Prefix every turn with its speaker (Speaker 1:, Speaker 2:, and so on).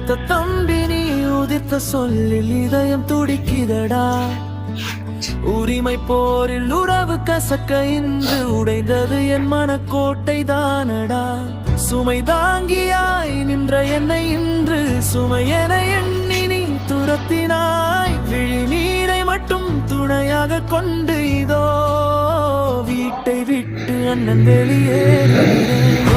Speaker 1: மூத்த தம்பி நீ உதிர்த்த சொல்லில் இதயம் துடிக்குதடா. உரிமை போரில் உறவு கசக்க இன்று உடைந்தது என் மனக்கோட்டை தானடா. சுமை தாங்கியாய் நின்ற என்னை இன்று சுமையென எண்ணி நீ துரத்தினாய். விழி நீரை மட்டும் துணையாக கொண்டு இதோ வீட்டை விட்டு அண்ணன் வெளியேறினேன்.